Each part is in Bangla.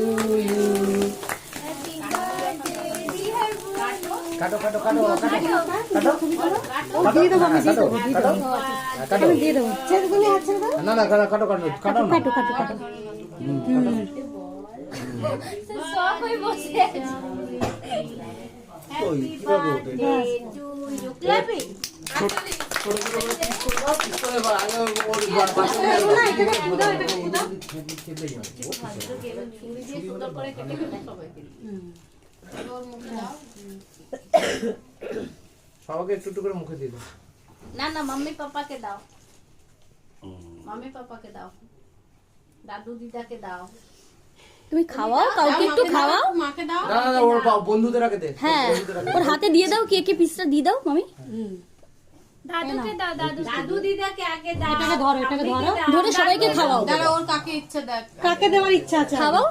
to you. কাটো কাটো কাটো কাটো কাটো দিয়ে দেবো আমি কাটো কাটো দিয়ে দেবো ছেড়ে তুমি হাত ছেড়ে দাও না না কাটো কাটো কাটো কাটো কাটো কাটো কাটো সব হয়ে বসে আছে happy birthday to you clapping সবাইকে একটু একটু করে মুখে দিয়ে দাও না না মাম্মি পাপাকে দাও মাম্মি পাপাকে দাও দাদু দিদাকে দাও তুমি খাওয়াও কাউকে একটু খাওয়াও মাকে দাও না না ওর বন্ধুদের আগে দে হ্যাঁ ওর হাতে দিয়ে দাও কেকে পিসটা দিয়ে দাও মামি দাদুকে দাও দাদু দাদু দিদাকে আগে দাও এটাকে ধরো ধরে সবাইকে খাওয়াও দাঁড়া ওর কাকে ইচ্ছা দেখ কাকে দেওয়ার ইচ্ছা আছে খাওয়াও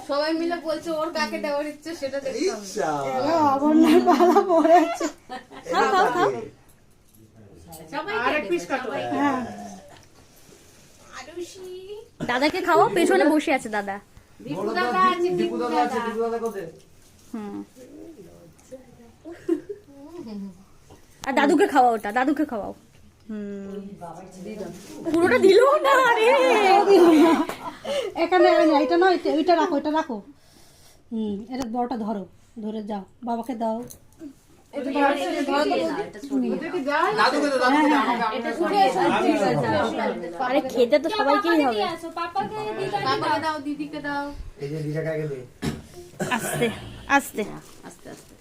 সবাই মিলে বলছে ওর কাকে দেওয়ার ইচ্ছে সেটা দেখতে হবে অবন্যার পালা পড়ে আছে খাও খাও খাও সবাই আরেক পিস কাটো হ্যাঁ আরুষি দাদাকে খাওয়াও পেছনে বসে আছে দাদা দীপু দাদা আছে দীপু দাদা আছে দীপু দাদা কোথায় হুম আর দাদুকে খাওয়াও ওটা দাদুকে খাওয়াও পুরোটা দিল না রে এখানে এটা না ওইটা রাখো এটা রাখো এটা বড়টা ধরো ধরে যাও বাবাকে দাও দাদুকে তো আরে খেতে তো সবাইকেই হবে পাপাকে দাও দিদিকে দাও এই যে দিশাকে আগে দে আস্তে আস্তে আস্তে আস্তে